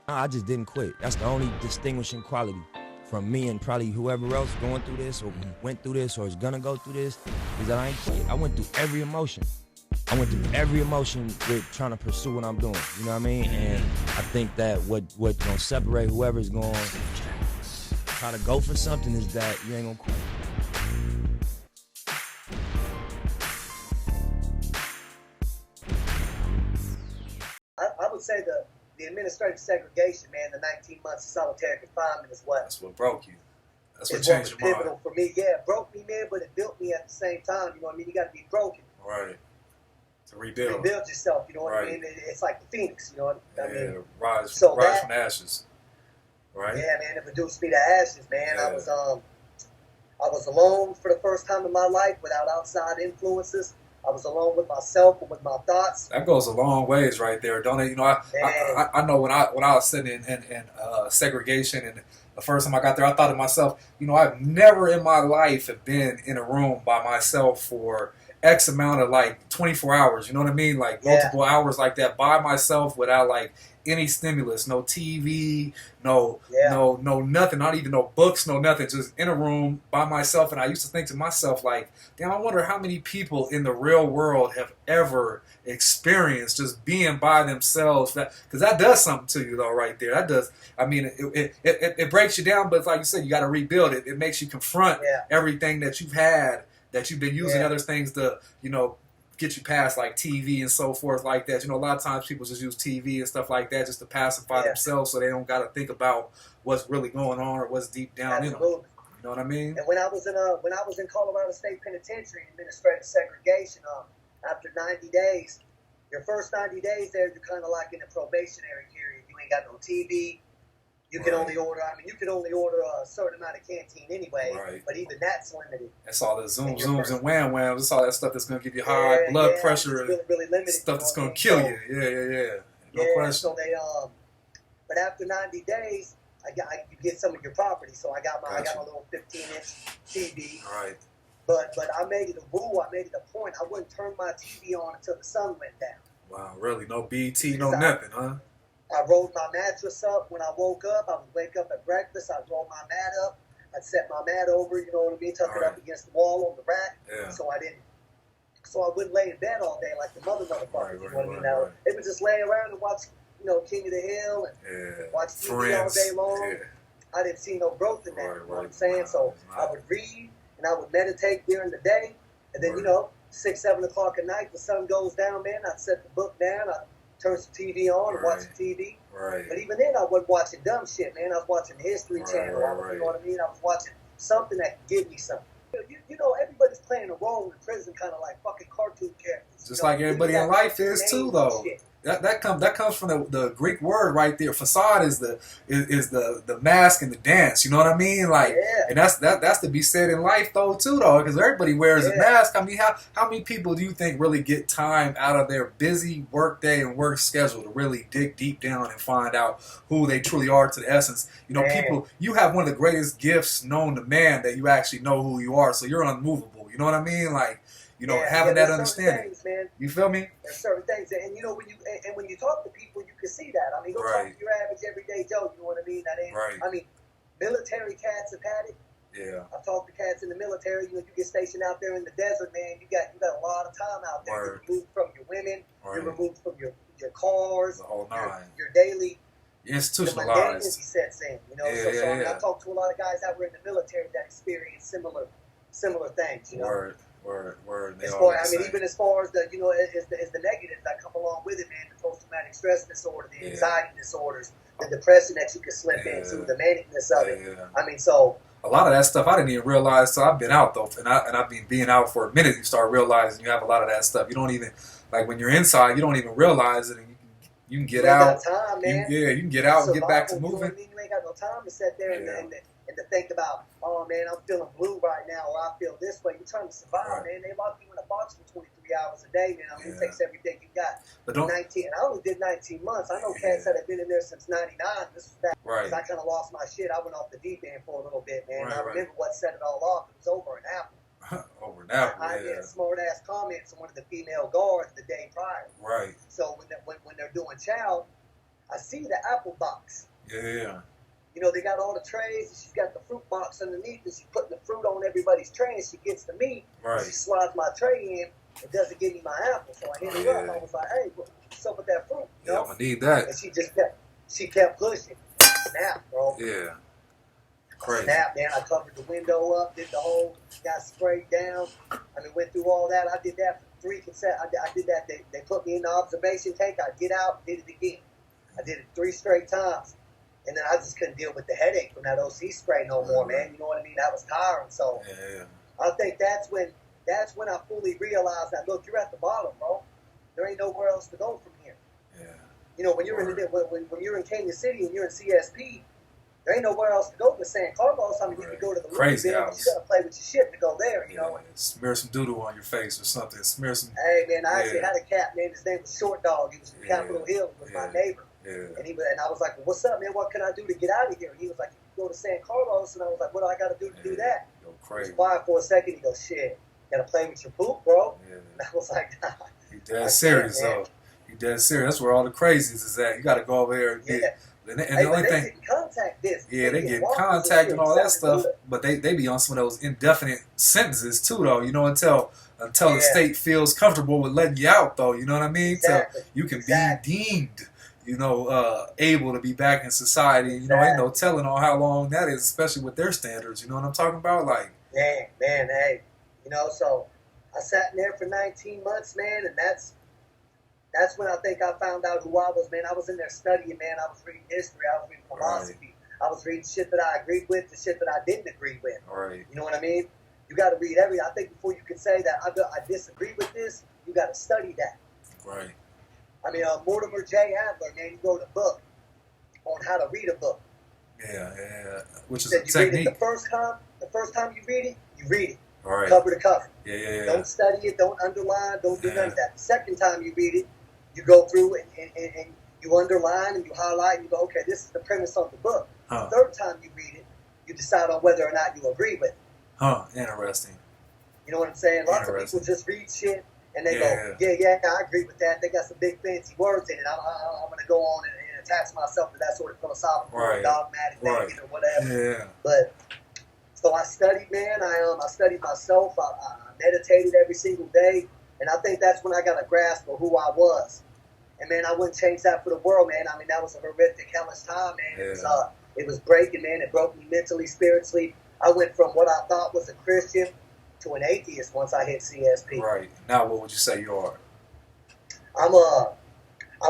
I just didn't quit. That's the only distinguishing quality from me and probably whoever else going through this or went through this or is gonna go through this, is that I ain't quit. I went through every emotion. I went through every emotion with trying to pursue what I'm doing. You know what I mean? And I think that what's gonna separate whoever's gonna try to go for something is that you ain't gonna quit. I would say the administrative segregation, man, the 19 months of solitary confinement is what. That's what broke you. That's what It's changed what your was mind. pivotal for me. Yeah, it broke me, man, but it built me at the same time. You know what I mean? You got to be broken. Right. To rebuild. Rebuild yourself. You know what Right. I mean? It's like the phoenix. You know what I mean? Yeah, rise So from that- ashes. Right. Yeah, man, it reduced me to ashes, man. Yeah. I was alone for the first time in my life without outside influences. I was alone with myself and with my thoughts. That goes a long ways right there, don't it? You know, I know when I was sitting in segregation, and the first time I got there, I thought to myself, you know, I've never in my life have been in a room by myself for X amount of like 24 hours. You know what I mean? Like multiple hours like that by myself without like any stimulus, no TV, no nothing, not even no books, no nothing, just in a room by myself. And I used to think to myself, like, damn, I wonder how many people in the real world have ever experienced just being by themselves. Because that does something to you, though, right there. That does. I mean, it breaks you down, but like you said, you got to rebuild it. It makes you confront everything that you've had, that you've been using other things to, you know, get you past, like TV and so forth like that. You know, a lot of times people just use TV and stuff like that just to pacify themselves, so they don't got to think about what's really going on or what's deep down in them. You know what I mean? And when I was in Colorado State Penitentiary, administrative segregation, after 90 days, your first 90 days there, you're kind of like in a probationary period. You ain't got no TV. You can only order. I mean, you can only order a certain amount of canteen anyway. But even that's limited. That's all the zooms and wham-whams. That's all that stuff that's going to give you high blood pressure and really limited, stuff that's going to kill you. Yeah. No question. So they but after 90 days, you get some of your property. So I got my little 15-inch TV. Right. But I made it a rule. I made it a point. I wouldn't turn my TV on until the sun went down. Wow, really? No BT, no nothing, huh? I rolled my mattress up when I woke up. I would wake up at breakfast. I'd roll my mat up. I'd set my mat over, you know what I mean, tuck it up against the wall on the rack. Yeah. So I wouldn't lay in bed all day like the motherfuckers. You know what I mean? Now, they would just lay around and watch, you know, King of the Hill and watch TV all day long. I didn't see no growth in that. You know what I'm saying? So I would read and I would meditate during the day. And then, you know, 6, 7 o'clock at night, the sun goes down, man. I'd set the book down. I'd turn some TV on and watch the TV. Right. But even then, I wasn't watching dumb shit, man. I was watching the History Channel. You know what I mean? I was watching something that could give me something. You know, everybody's playing a role in prison, kind of like fucking cartoon characters. Just like everybody in life is too, though. That comes from the Greek word right there. Facade is the mask and the dance. You know what I mean? Like, and that's to be said in life though too, though, because everybody wears a mask. I mean, how many people do you think really get time out of their busy work day and work schedule to really dig deep down and find out who they truly are to the essence? You know, people. You have one of the greatest gifts known to man, that you actually know who you are, so you're unmovable. You know what I mean? Like, you know, having that understanding. Things, man. You feel me? There's certain things, and you know, when you talk to people, you can see that. I mean, go talk to your average everyday Joe. You know what I mean? That ain't. I mean, military cats have had it. Yeah. I've talked to cats in the military. You know, you get stationed out there in the desert, man. You got a lot of time out there. You're removed from your women. You're removed from your cars. The whole nine. Your daily. Institutionalized. The sets in. You know, I mean, I talked to a lot of guys that were in the military that experienced similar things. You know. Word. Even as far as the, you know, is the negatives that come along with it, man. The post-traumatic stress disorder, the anxiety disorders, the depression that you can slip into, the manicness of it. I mean, so a lot of that stuff I didn't even realize. So I've been out though, and I've been being out for a minute. You start realizing you have a lot of that stuff. You don't even, like, when you're inside, you don't even realize it. And you can get out. Time, man. You can get out and get back to moving. You know what I mean? You ain't got no time to sit there and to think about, oh man, I'm feeling blue right now, or I feel this way. You're trying to survive, man. They lock you in a box for 23 hours a day, man. I mean, it takes everything you got. But don't, 19, and I only did 19 months. I know cats that have been in there since 99. This was that. Because I kind of lost my shit. I went off the deep end for a little bit, man. I remember what set it all off. It was over an apple. Over an apple, I did smart-ass comments on one of the female guards the day prior. Right. So when they're doing chow, I see the apple box. Yeah. You know, they got all the trays, and she's got the fruit box underneath, and she's putting the fruit on everybody's tray, and she gets to me, Right. and she slides my tray in, and doesn't give me my apple. So I hit her up. I was like, hey, what's up with that fruit? You know? I'm gonna need that. And she kept pushing. Snap, bro. Yeah. Crazy. Snap, man. I covered the window up, did the whole, got sprayed down. I mean, went through all that. I did that for 3 consecutive. I did that. They put me in the observation tank. I get out, did it again. I did it 3 straight times. And then I just couldn't deal with the headache from that OC spray no more, man. You know what I mean? That was tiring. So I think that's when I fully realized that, look, you're at the bottom, bro. There ain't nowhere else to go from here. Yeah. You know, when you're when you're in Kansas City and you're in CSP, there ain't nowhere else to go but San Carlos. I mean, you can go to the crazy movie, house. You gotta play with your shit to go there, you know. Smear some doodle on your face or something. Smear some. Hey, man, I actually had a cat, man. His name was Short Dog. He was from Capitol Hill. He was my neighbor. Yeah. And I was like, well, what's up, man? What can I do to get out of here? And he was like, you can go to San Carlos. And I was like, what do I got to do to do that? Go crazy. He was quiet for a second. He goes, shit, got to play with your poop, bro? Yeah. And I was like, nah. You dead serious, though. You dead serious. That's where all the crazies is at. You got to go over there and get. And the only thing, they get contact this. Yeah, they get contact and all that stuff, but they be on some of those indefinite sentences too, though. You know, until the state feels comfortable with letting you out, though. You know what I mean? Exactly. So you can be deemed, you know, able to be back in society. You know, ain't no telling on how long that is, especially with their standards. You know what I'm talking about? Like, man, hey, you know. So I sat in there for 19 months, man, and that's when I think I found out who I was, man. I was in there studying, man. I was reading history. I was reading philosophy. Right. I was reading shit that I agreed with, the shit that I didn't agree with. Right. You know what I mean? You got to read everything. I think before you can say that I disagree with this, you got to study that. Right. I mean, Mortimer J. Adler, man, he wrote a book on how to read a book. Yeah. Which is a technique. Read it the first time you read it. All right. Cover to cover. Yeah. Don't study it. Don't underline. Don't do none of that. The second time you read it, you go through and you underline and you highlight and you go, okay, this is the premise of the book. The third time you read it, you decide on whether or not you agree with it. Interesting. You know what I'm saying? Lots of people just read shit and they go, yeah, I agree with that. They got some big fancy words in it. I'm going to go on and attach myself to that sort of philosophical dogmatic thing or whatever. Yeah. But so I studied, man. I studied myself. I meditated every single day. And I think that's when I got a grasp of who I was. And, man, I wouldn't change that for the world, man. I mean, that was a horrific, hellish time, man. Yeah. It was breaking, man. It broke me mentally, spiritually. I went from what I thought was a Christian to an atheist once I hit CSP. Right. Now, what would you say you are? I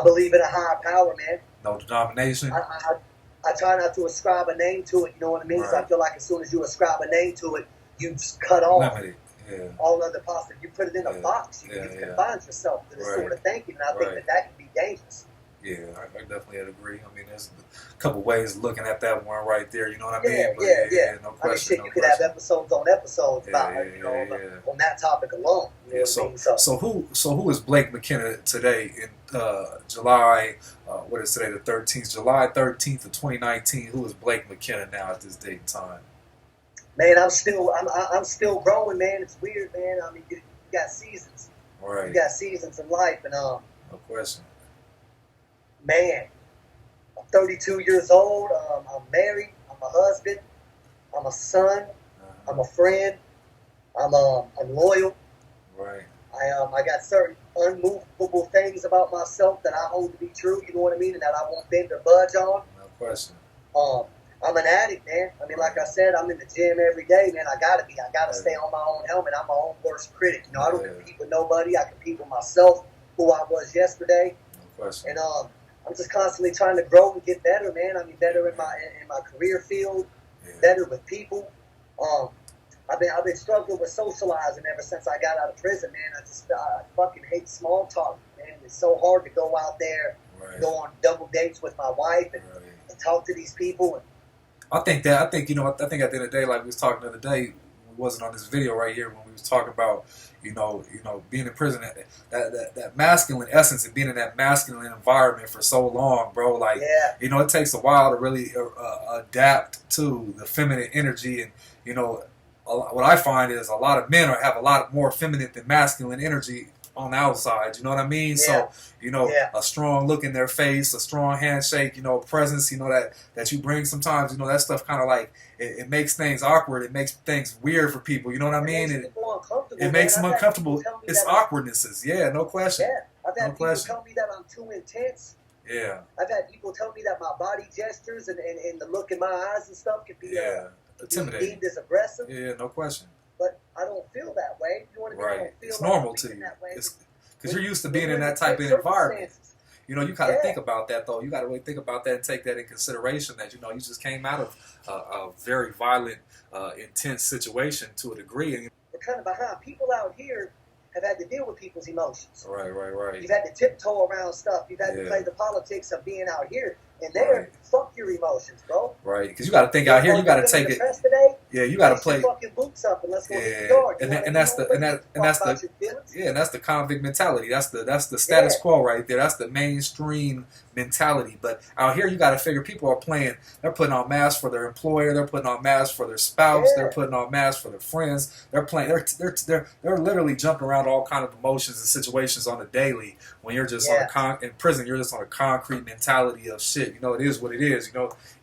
believe in a higher power, man. No denomination? I try not to ascribe a name to it, you know what I mean? Right. So I feel like as soon as you ascribe a name to it, you just cut off. Limited. Yeah. All other possible. You put it in a box. You confine yourself to this sort of thinking, and I think that can be dangerous. Yeah, I definitely agree. I mean, there's a couple ways of looking at that one right there. You know what I mean? Yeah. No question. I mean, shit, you could have episodes on episodes about it, on that topic alone. You know what I mean? So who is Blake McKenna today in July? What is today? The 13th, July 13th of 2019. Who is Blake McKenna now at this date and time? Man, I'm still growing, man. It's weird, man. I mean, you got seasons. Right. You got seasons in life, and no question. Man, I'm 32 years old. I'm married. I'm a husband. I'm a son. I'm a friend. I'm loyal. Right. I got certain unmovable things about myself that I hold to be true. You know what I mean, and that I won't bend or budge on. No question. I'm an addict, man. I mean, like I said, I'm in the gym every day, man. I gotta stay on my own helmet. I'm my own worst critic. You know, I don't compete with nobody. I compete with myself, who I was yesterday. No question. And I'm just constantly trying to grow and get better, man. I mean, better in my career field, better with people. I've been struggling with socializing ever since I got out of prison, man. I fucking hate small talk, man. It's so hard to go out there, go on double dates with my wife and talk to these people. And, I think at the end of the day, like we was talking the other day, we wasn't on this video right here when we was talking about, you know, being in prison, that masculine essence and being in that masculine environment for so long, bro. Like, you know, it takes a while to really adapt to the feminine energy. And, you know, what I find is a lot of men have a lot more feminine than masculine energy on the outside. You know what I mean? Yeah. So, a strong look in their face, a strong handshake, presence, that you bring sometimes, that stuff kind of like, it makes things awkward. It makes things weird for people. You know what I mean? It makes them uncomfortable. It's awkwardnesses. Yeah, no question. Yeah. I've had people tell me that I'm too intense. Yeah. I've had people tell me that my body gestures and the look in my eyes and stuff can be intimidating. deemed as aggressive. Yeah, no question. But I don't feel that way. You know what I mean? Right. I don't feel it's like normal to you. Because you're used to being in that type of environment. You got to think about that, though. You got to really think about that and take that in consideration that, you just came out of a very violent, intense situation to a degree. And we're kind of behind. People out here have had to deal with people's emotions. Right. You've had to tiptoe around stuff. You've had to play the politics of being out here. And there, fuck your emotions, bro. Right, because you got to think out here. You got to take it. Today, you got to play. Your fucking boots up and let's go to the yard. And that's the convict mentality. That's the status quo right there. That's the mainstream mentality. But out here, you got to figure people are playing. They're putting on masks for their employer. They're putting on masks for their spouse. Yeah. They're putting on masks for their friends. They're playing. They're literally jumping around all kind of emotions and situations on the daily. When you're just in prison, you're just on a concrete mentality of shit. It is what it is.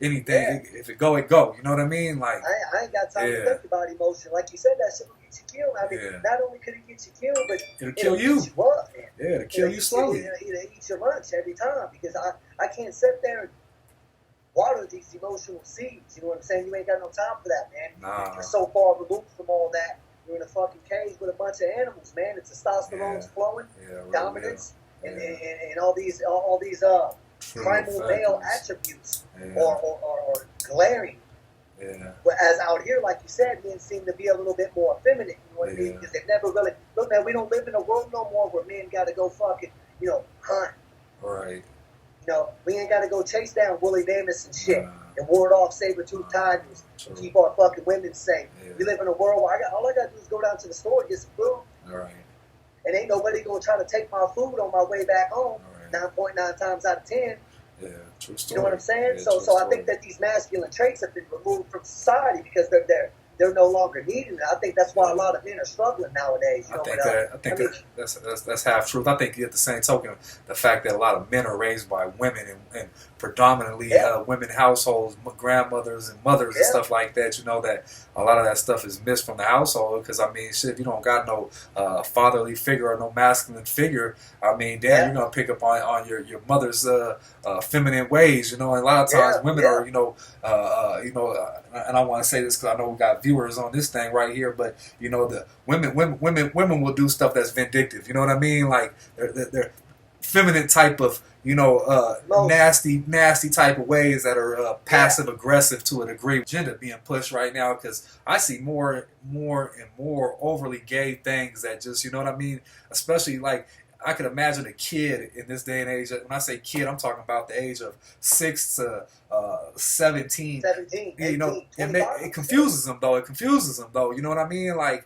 Anything, if it go, it go. You know what I mean? Like I ain't got time to think about emotion. Like you said, that shit will get you killed. I mean, not only could it get you killed, but it'll kill you. Eat you up, man. Yeah, it'll kill you slowly. It'll eat your lunch every time because I can't sit there and water these emotional seeds. You know what I'm saying? You ain't got no time for that, man. Nah. You're so far removed from all that. You're in a fucking cage with a bunch of animals, man. It's testosterone's flowing, dominance, and all these primal male attributes or glaring. Yeah. Whereas out here, like you said, men seem to be a little bit more effeminate. You know what I mean? Because they've never really look, man. We don't live in a world no more where men got to go fucking hunt. Right. We ain't got to go chase down woolly mammoths and shit and ward off saber-toothed tigers and keep our fucking women safe. Yeah. We live in a world where all I got to do is go down to the store and get some food. All right. And ain't nobody gonna try to take my food on my way back home. 9.9 times out of 10. Yeah, true story. You know what I'm saying? Yeah, so I think that these masculine traits have been removed from society because they're no longer needed. I think that's why a lot of men are struggling nowadays. I think that's half truth. I think at the same token, the fact that a lot of men are raised by women and predominantly women households, grandmothers and mothers and stuff like that. That a lot of that stuff is missed from the household because if you don't got no fatherly figure or no masculine figure, you're gonna pick up on your mother's feminine ways. And a lot of times women are and I want to say this because I know we got viewers on this thing right here, but the women will do stuff that's vindictive. You know what I mean? Like they're feminine type of nasty type of ways that are passive aggressive to a degree. Agenda being pushed right now because I see more and more overly gay things that just especially like. I could imagine a kid in this day and age. When I say kid, I'm talking about the age of 6 to 17. 17, 18, it confuses them though. You know what I mean? They're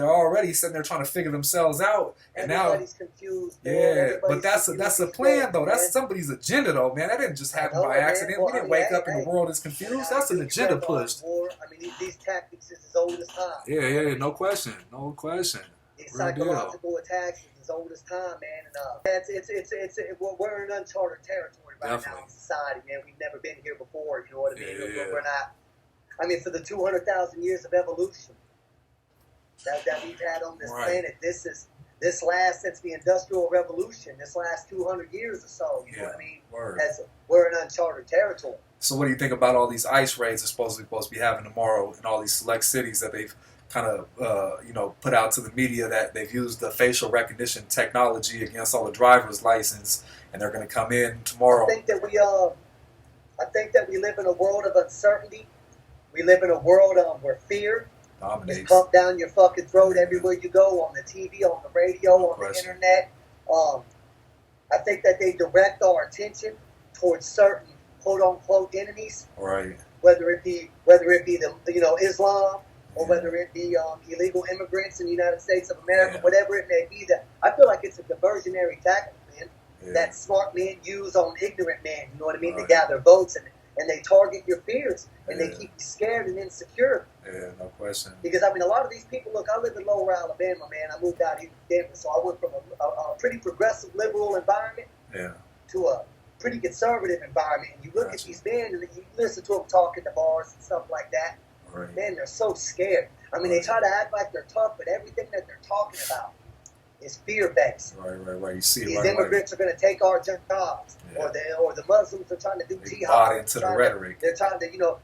already sitting there trying to figure themselves out, and everybody's confused. But that's a plan though. That's somebody's agenda though, man. That didn't just happen by accident. We didn't wake up and the world is confused. That's an agenda pushed. These tactics is as old as time. Yeah, no question. These psychological attacks is as old as time, man. And we're in uncharted territory right now in society, man. We've never been here before. You know what I mean? We're not. I mean, for the 200,000 years of evolution that we've had on this planet, this last since the Industrial Revolution, this last 200 years or so. You know what I mean? We're in uncharted territory. So, what do you think about all these ICE raids are supposed to be having tomorrow in all these select cities that they've kind of put out to the media that they've used the facial recognition technology against all the driver's license, and they're going to come in tomorrow? I think that we live in a world of uncertainty. We live in a world where fear is pumped down your fucking throat everywhere you go, on the TV, on the radio, on the internet. I think that they direct our attention towards certain quote unquote enemies, right? Whether it be the Islam. Or whether it be illegal immigrants in the United States of America, whatever it may be, that I feel like it's a diversionary tactic, man, that smart men use on ignorant men, you know what I mean, to gather votes and they target your fears, and they keep you scared and insecure. Yeah, no question. Because, I mean, a lot of these people, look, I live in Lower Alabama, man. I moved out here to Denver, so I went from a pretty progressive, liberal environment to a pretty conservative environment. And you look at these men, and you listen to them talk in the bars and stuff like that. Right. Man, they're so scared. I mean, they try to act like they're tough, but everything that they're talking about is fear-based. Right. You see these immigrants are going to take our jobs, or the Muslims are trying to do jihad. Into the rhetoric. They're trying to,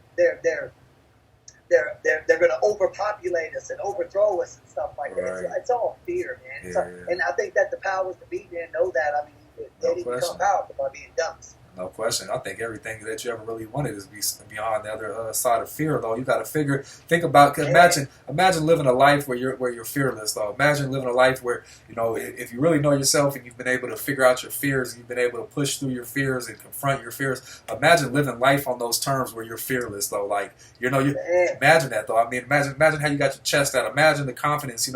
they're going to overpopulate us and overthrow us and stuff like that. It's all fear, man. And I think that the powers that be there know that. I mean, they didn't become powerful by being dumps. No question. I think everything that you ever really wanted is beyond the other side of fear, though. You got to think about. Imagine living a life where you're fearless, though. Imagine living a life where if you really know yourself and you've been able to figure out your fears, and you've been able to push through your fears and confront your fears. Imagine living life on those terms where you're fearless, though. Like imagine that, though. I mean, imagine how you got your chest out. Imagine the confidence.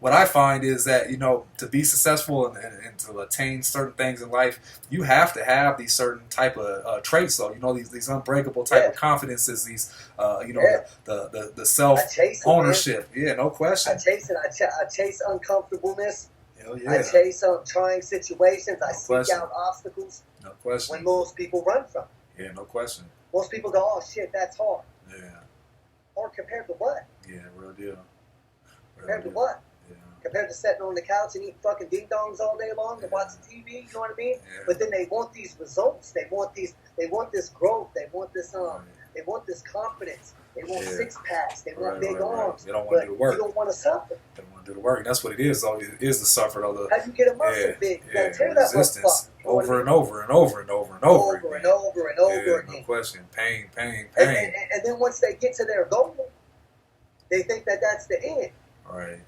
What I find is that, to be successful and to attain certain things in life, you have to have these certain type of traits. So, these unbreakable type of confidences, these, the self-ownership. No question. I chase it. I chase uncomfortableness. Hell yeah. I chase trying situations. I seek out obstacles. No question. When most people run from it. Yeah, no question. Most people go, oh, shit, that's hard. Yeah. Hard compared to what? Yeah, real deal. Compared to what? Compared to sitting on the couch and eating fucking ding-dongs all day long and watching TV, you know what I mean? Yeah. But then they want these results. They want this growth. They want this they want this confidence. They want six-packs. They want big arms. They don't want to do the work. You don't want to suffer. They don't want to do the work. And that's what it is, though. It is the suffer, though. How do you get a muscle big? You gotta tear that resistance over and over and over and over and over again. No question. Pain. And then once they get to their goal, they think that that's the end. Right.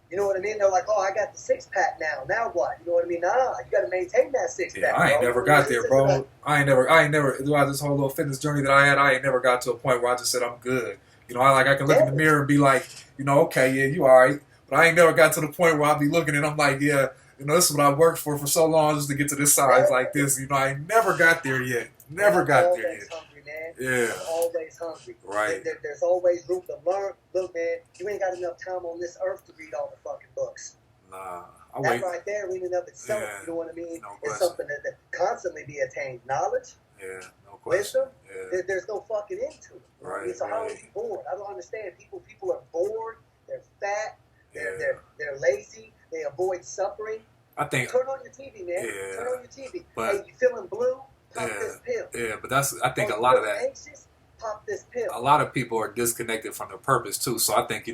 You know what I mean? They're like, oh, I got the six-pack now. Now what? You know what I mean? Nah, you got to maintain that six-pack. Yeah, I ain't never got there, bro. I ain't never, throughout this whole little fitness journey that I had, I ain't never got to a point where I just said, I'm good. I can look in the mirror and be like, okay, yeah, you all right. But I ain't never got to the point where I'll be looking and I'm like, yeah, this is what I worked for so long just to get to this size like this. I ain't never got there yet. Never got there yet. Hungry, man. Yeah. I'm always hungry. Right. There's always room to learn. Look, man, you ain't got enough time on this earth to read all the fucking books. Nah. That right there, in and of itself, you know what I mean? It's something that constantly be attained. Knowledge. Yeah, no question. Wisdom. Yeah. There's no fucking end to it. Right. So how are you bored? I don't understand. People are bored. They're fat. They're lazy. They avoid suffering. I think. Turn on your TV, man. Yeah. Turn on your TV. But, hey, you feeling blue? Pop this pill. Yeah, but I think a lot of that. Anxious? Pop this pill. A lot of people are disconnected from their purpose too. So I think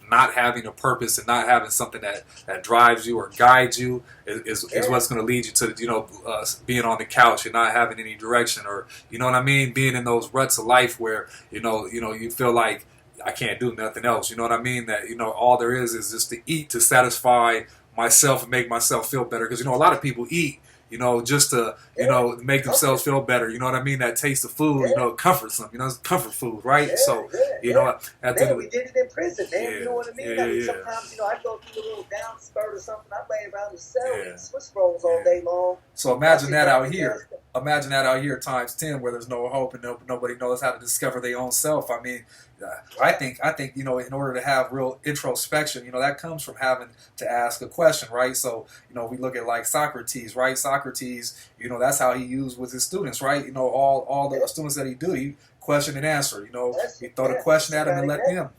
not having a purpose and not having something that drives you or guides you is what's going to lead you to being on the couch and not having any direction, or what I mean, being in those ruts of life where you feel like I can't do nothing else. You know what I mean? That all there is just to eat to satisfy myself and make myself feel better. Because a lot of people eat. Just to, make themselves feel better. You know what I mean? That taste of food, comforts them. It's comfort food, right? Yeah, so, man, we did it in prison, man. You know what I mean? Yeah. Sometimes, I'd go through a little down spurt or something. I'd lay around the cell and Swiss rolls all day long. So imagine that out here. Imagine that out here times 10, where there's no hope and nobody knows how to discover their own self. I mean, I think in order to have real introspection, that comes from having to ask a question, right? So, we look at like Socrates, right? Socrates, that's how he used with his students, right? All the students that he question and answer. He throw the question at them and let them,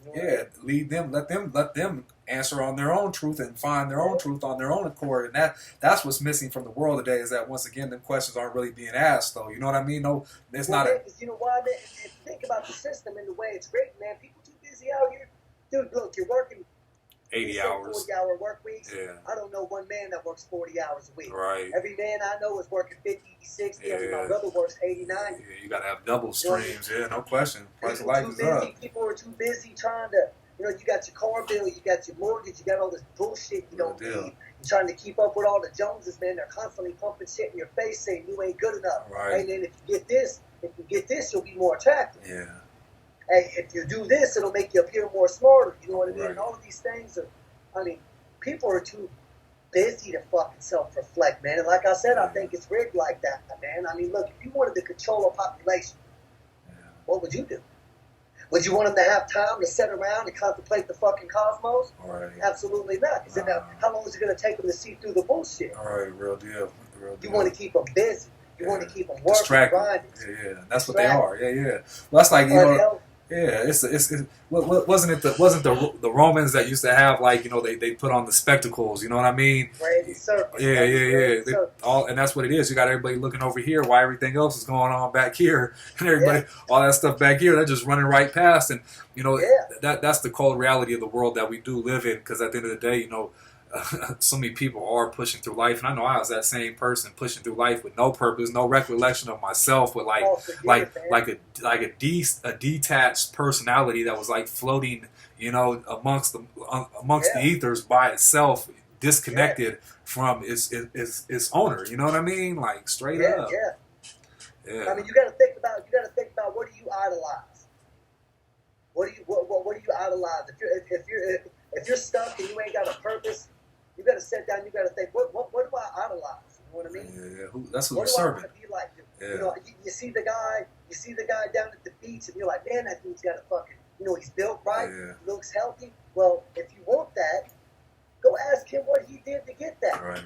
lead them, let them answer on their own truth and find their own truth on their own accord. And that's what's missing from the world today, is that once again, them questions aren't really being asked, though. You know what I mean? No, it's not. You know why, man? Think about the system and the way it's written, man. People too busy out here. Dude, look, you're working 80 hours. 40-hour work weeks. Yeah. I don't know one man that works 40 hours a week. Right. Every man I know is working 50, 60. Yeah. My brother works 80, 90. Yeah, you got to have double streams. Yeah, no question. Price of life is up. People are too busy trying to, you got your car bill, you got your mortgage, you got all this bullshit you don't need. You're trying to keep up with all the Joneses, man. They're constantly pumping shit in your face saying you ain't good enough. Right. And then if you get this, you'll be more attractive. Yeah. Hey, if you do this, it'll make you appear more smarter. You know what I mean? Right. And all of these things are, people are too busy to fucking self-reflect, man. And like I said, I think it's rigged like that, man. I mean, look, if you wanted to control a population, what would you do? Would you want them to have time to sit around and contemplate the fucking cosmos? Right. Absolutely not. Because how long is it going to take them to see through the bullshit? All right, real deal. You want to keep them busy. You want to keep them working, grinding. Yeah, that's what they are. Yeah. Well, that's like, you know, yeah. Wasn't the Romans that used to have, like, you know, they put on the spectacles. You know what I mean? Circles, yeah. And that's what it is. You got everybody looking over here while everything else is going on back here, and everybody, all that stuff back here, they're just running right past. And you know, that's the cold reality of the world that we do live in. Because at the end of the day, you know, so many people are pushing through life, and I know I was that same person pushing through life with no purpose, no recollection of myself, with a detached personality that was like floating, you know, amongst the ethers by itself, disconnected from its owner. You know what I mean? Like straight up. Yeah. I mean, you got to think about what do you idolize? What do you idolize? If you're stuck and you ain't got a purpose, you got to sit down. You got to think, what do I idolize? You know what I mean? Yeah. That's who you're serving. What do I want to be like? You know, you see the guy down at the beach, and you're like, man, that dude's got a fucking, you know, he's built right, he looks healthy. Well, if you want that, go ask him what he did to get that. Right.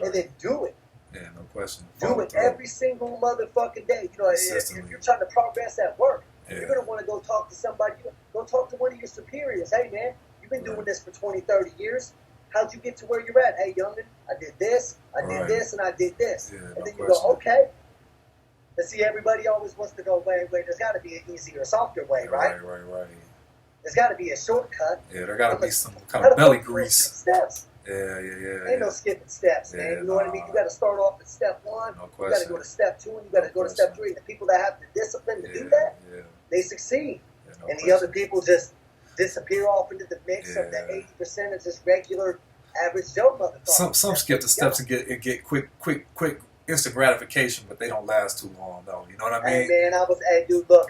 And then do it. Yeah, no question. Do it every single motherfucking day. You know, if you're trying to progress at work, you're going to want to go talk to somebody. Go talk to one of your superiors. Hey, man, you've been doing this for 20, 30 years. How'd you get to where you're at? Hey, youngin, I did this, I did this, and I did this. Yeah, and then you go, okay. But see, everybody always wants to go, wait, there's got to be an easier, softer way, right? Right. There's got to be a shortcut. Yeah, there got to be some kind of belly grease. Steps. Yeah. Ain't no skipping steps, man. You know what I mean? You got to start off at step 1. No you got to go to step 2, and you got to go to step 3. And the people that have the discipline to do that, they succeed. And the other people just disappear off into the mix of the 80% of just regular average Joe motherfucker. Some skip the steps and get quick instant gratification, but they don't last too long though. You know what I mean? Hey man, dude, look,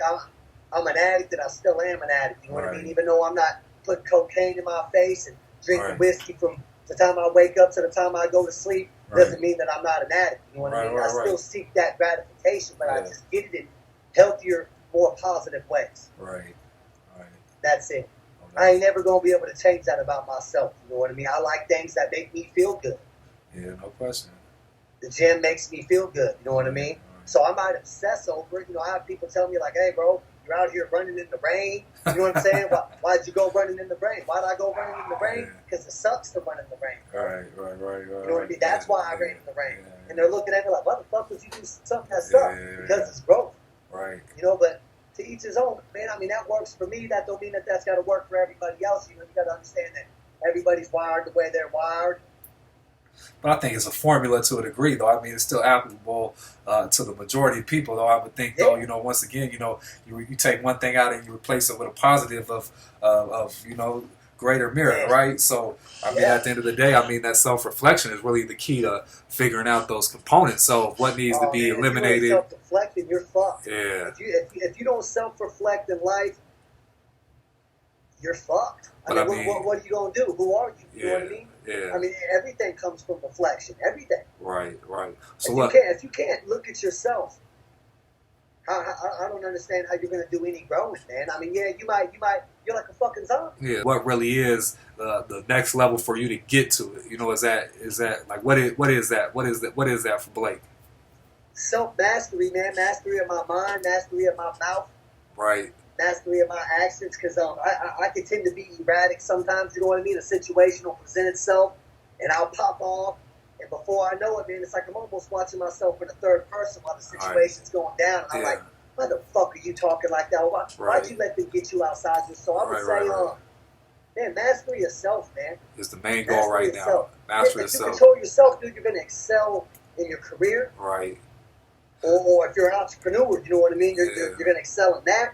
I'm an addict and I still am an addict. You know what I mean? Even though I'm not putting cocaine in my face and drinking whiskey from the time I wake up to the time I go to sleep, doesn't mean that I'm not an addict. You know what I mean? I still seek that gratification, but I just get it in healthier, more positive ways. Right. That's it. I ain't never going to be able to change that about myself. You know what I mean? I like things that make me feel good. Yeah, no question. The gym makes me feel good. You know what I mean? So I might obsess over it. You know, I have people tell me like, hey, bro, you're out here running in the rain. You know what I'm saying? Why'd you go running in the rain? Why'd I go running in the rain? Because it sucks to run in the rain. Right. You know what I mean? That's why I ran in the rain. And they're looking at me like, why the fuck would you do something that sucks? Because it's growth. Right. You know, but to each his own, man. I mean, that works for me. That don't mean that that's got to work for everybody else. You know, you got to understand that everybody's wired the way they're wired. But I think it's a formula to a degree, though. I mean, it's still applicable to the majority of people, though. I would think, though, you know, once again, you know, you take one thing out and you replace it with a positive of you know, greater mirror, right? So, I mean, at the end of the day, I mean, that self-reflection is really the key to figuring out those components. So, what needs to be eliminated? If you ain't self-reflecting, you're fucked. Yeah. If you don't self-reflect in life, you're fucked. I mean, what are you going to do? Who are you? You know what I mean? Yeah. I mean, everything comes from reflection. Everything. Right. So if you can't look at yourself, I don't understand how you're going to do any growing, man. I mean, you might, you're like a fucking zombie. Yeah. What really is the next level for you to get to it? You know, is that like what is that for Blake? Self-mastery, man. Mastery of my mind, mastery of my mouth. Right. Mastery of my actions, because I can tend to be erratic sometimes. You know what I mean? A situation will present itself, and I'll pop off, and before I know it, man, it's like I'm almost watching myself in the third person while the situation's going down. And I'm like, why the fuck are you talking like that? Why'd you let them get you outside your soul? I would say, man, mastery of self, man. It's the main goal right now. Mastery of self. If you control yourself, dude, you're going to excel in your career. Right. Or if you're an entrepreneur, you know what I mean? You're going to excel in that.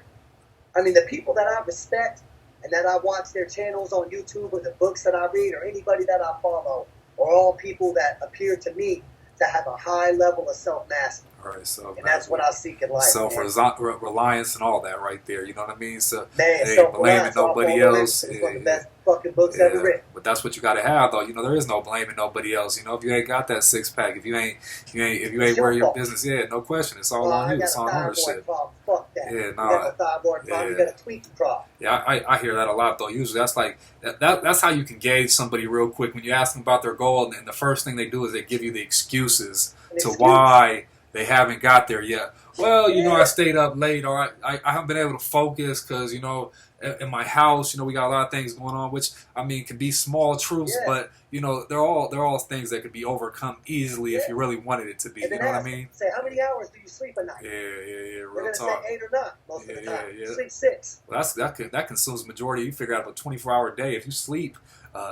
I mean, the people that I respect and that I watch their channels on YouTube or the books that I read or anybody that I follow are all people that appear to me to have a high level of self-mastery. Right. So and that's what I seek in life. Self-reliance and all that right there. You know what I mean? So man, ain't blaming nobody else. It's one of the best fucking books ever written. But that's what you got to have, though. You know, there is no blaming nobody else. You know, if you ain't got that 6-pack, if you ain't where your business, no question. It's all on you. It's on ownership. Fuck that. Yeah, you got a thyroid problem. You got a tweaking problem. Yeah, I hear that a lot, though. Usually, that's like that's how you can gauge somebody real quick when you ask them about their goal, and the first thing they do is they give you the excuses to why they haven't got there yet. Well, you know, I stayed up late, or I haven't been able to focus because, you know, in my house, you know, we got a lot of things going on, which, I mean, can be small truths, but, you know, they're all things that could be overcome easily if you really wanted it to be. You know what I mean? Say, how many hours do you sleep a night? Yeah, real talk. They're going to say 8 or 9 most of the time. You sleep 6. Well, that consumes majority. You figure out a 24-hour day. If you sleep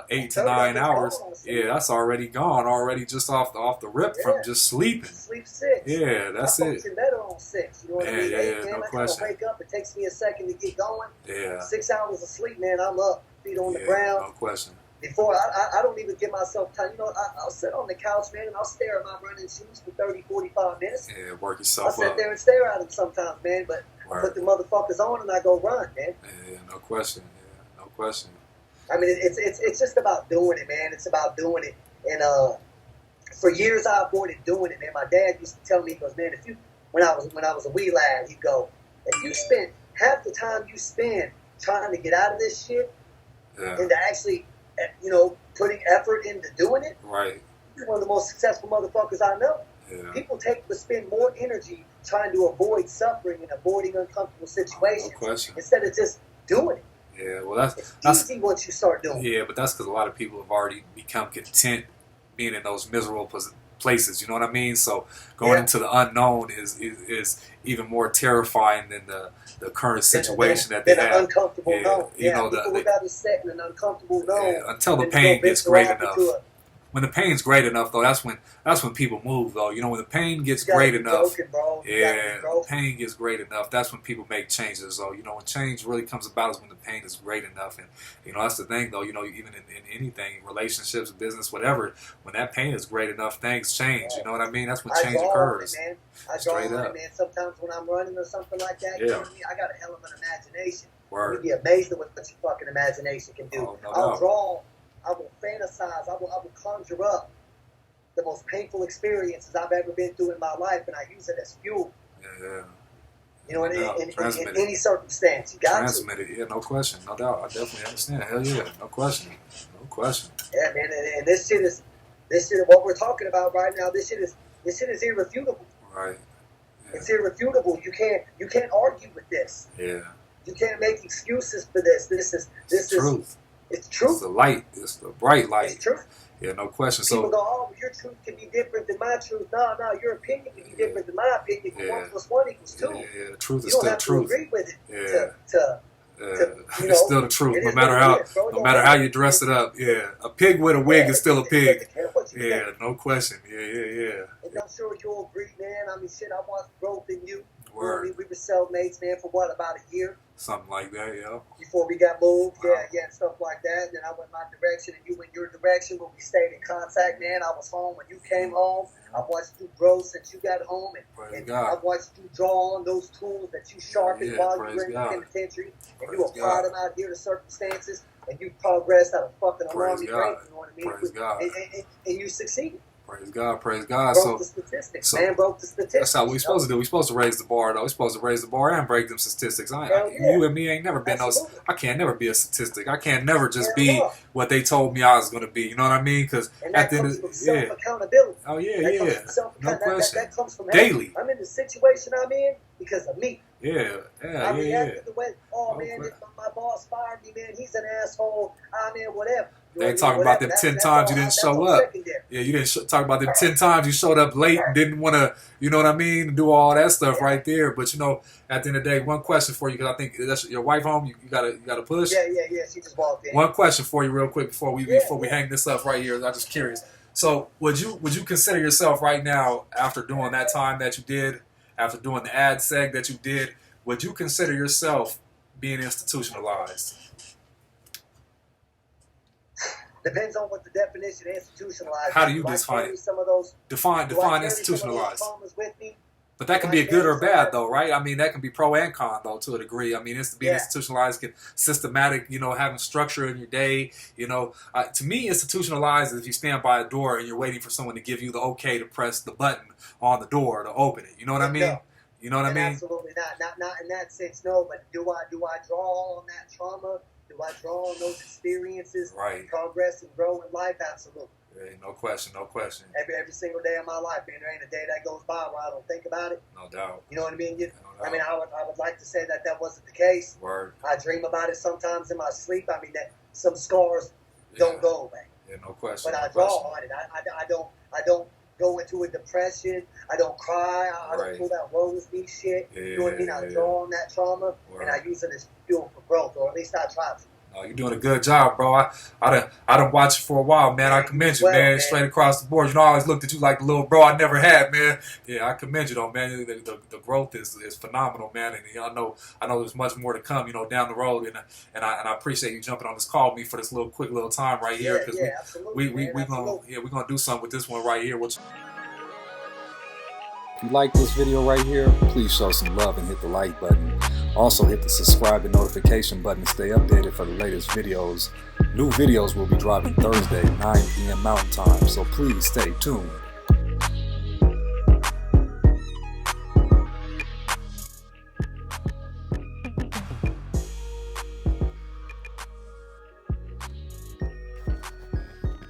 8 to 9 hours, that's already gone, already just off the rip from just sleeping. Sleep 6. Yeah, that's it. I function better on 6. You know what I mean? No I question. wake up. It takes me a second to get going. Yeah. 6 hours of sleep, man. I'm up, feet on the ground. No question. Before I don't even give myself time. You know, I'll sit on the couch, man, and I'll stare at my running shoes for 30, 45 minutes. Yeah, work yourself up. I sit there and stare at them sometimes, man. But I put the motherfuckers on and I go run, man. Yeah, no question. Yeah, no question. I mean, it's just about doing it, man. It's about doing it. And for years I avoided doing it, man. My dad used to tell me, he goes, man, when I was a wee lad, he'd go, if you spend half the time you spend trying to get out of this shit and to actually, you know, putting effort into doing it, you're one of the most successful motherfuckers I know. Yeah. People spend more energy trying to avoid suffering and avoiding uncomfortable situations instead of just doing it. Yeah, well, it's easy once you start doing it. Yeah, but that's because a lot of people have already become content being in those miserable places. You know what I mean? So going into the unknown is even more terrifying than the current situation that they have. An uncomfortable known. You know, people would rather sit in an uncomfortable known until the pain gets great enough. When the pain's great enough, though, that's when people move, though. You know, when the pain gets great enough, the pain gets great enough. That's when people make changes, though. You know, when change really comes about is when the pain is great enough, and you know that's the thing, though. You know, even in anything, relationships, business, whatever, when that pain is great enough, things change. You know what I mean? That's when change occurs. I draw on it, man. Sometimes when I'm running or something like that, you know what I mean? I got a hell of an imagination. You'd be amazed at what your fucking imagination can do. I'll draw. I will fantasize. I will conjure up the most painful experiences I've ever been through in my life, and I use it as fuel. Yeah. You know, in any circumstance, you got transmit it. Yeah, no question, no doubt. I definitely understand. Hell yeah, no question, no question. Yeah, man, and this shit is what we're talking about right now. This shit is irrefutable. Right. Yeah. It's irrefutable. You can't argue with this. Yeah. You can't make excuses for this. This is truth. It's truth. It's the light. It's the bright light. It's truth. Yeah, no question. People So go, oh, your truth can be different than my truth. No, your opinion can be different than my opinion. 1 + 1 = 2. Yeah, truth is still still have truth. To agree with it. Yeah. It's still the truth, no matter how you dress it up. Yeah, a pig with a wig is still a pig. Yeah, no question. Yeah. And I'm sure you'll agree, man. I mean, shit, I watched growth in you. Word. I mean, we were cellmates, man, for about a year. Something like that, yeah. Before we got moved, and stuff like that. Then I went my direction, and you went your direction, but we stayed in contact, man. I was home when you came home. I watched you grow since you got home, and I watched you draw on those tools that you sharpened while you were in the penitentiary, and you applied them out here to circumstances, and you progressed out of fucking alarming rate, you know what I mean? And you succeeded. Praise God, praise God. Broke the statistics, man, broke the statistics. That's how we're supposed to do. We're supposed to raise the bar, though. We're supposed to raise the bar and break them statistics. You and me ain't never been those. I can't never be a statistic. I can't never just be what they told me I was going to be. You know what I mean? Because at the end of the day, self-accountability. Oh, yeah. No question. That comes from daily. I'm in the situation I'm in because of me. Yeah. I reacted the way, man, my boss fired me, man. He's an asshole. Whatever. They ain't talking about them 10 times you didn't show up. Yeah, you didn't talk about them 10 times you showed up late and didn't want to, you know what I mean, do all that stuff right there. But, you know, at the end of the day, one question for you, because I think that's your wife home. You gotta push. Yeah. She just walked in. One question for you real quick before we hang this up right here. I'm just curious. So would you consider yourself right now, after doing that time that you did, after doing the ad-seg that you did, would you consider yourself being institutionalized? Depends on what the definition of institutionalized. How do you define it? Some of those. Define institutionalized. With me? But that can be a good or bad, though, right? I mean, that can be pro and con, though, to a degree. I mean, it's being institutionalized, get systematic, you know, having structure in your day. You know, to me, institutionalized is if you stand by a door and you're waiting for someone to give you the okay to press the button on the door to open it. You know what I mean? No. You know what I mean? Absolutely not. Not in that sense, no. But do I draw on that trauma? Do I draw on those experiences? Right. Progress and grow in life? Absolutely. Yeah, no question. Every single day of my life, man, there ain't a day that goes by where I don't think about it. No doubt. You know what I mean? No doubt. I mean, I would like to say that wasn't the case. Word. I dream about it sometimes in my sleep. I mean, that some scars don't go away. Yeah, no question. But I draw on it. I don't go into a depression. I don't cry. I don't pull that woe is me shit. Yeah, you know what I mean? I draw on that trauma and I use it as fuel for growth, or at least I try to. You're doing a good job, bro. I done watched you for a while, man. I commend you, man. Straight across the board. You know, I always looked at you like the little bro I never had, man. Yeah, I commend you, though, man. The growth is phenomenal, man. And I know there's much more to come, you know, down the road. And I appreciate you jumping on this call with me for this quick little time right here, because we're gonna do something with this one right here. If you like this video right here, please show some love and hit the like button. Also hit the subscribe and notification button to stay updated for the latest videos. New videos will be dropping Thursday, 9 p.m. Mountain Time, so please stay tuned.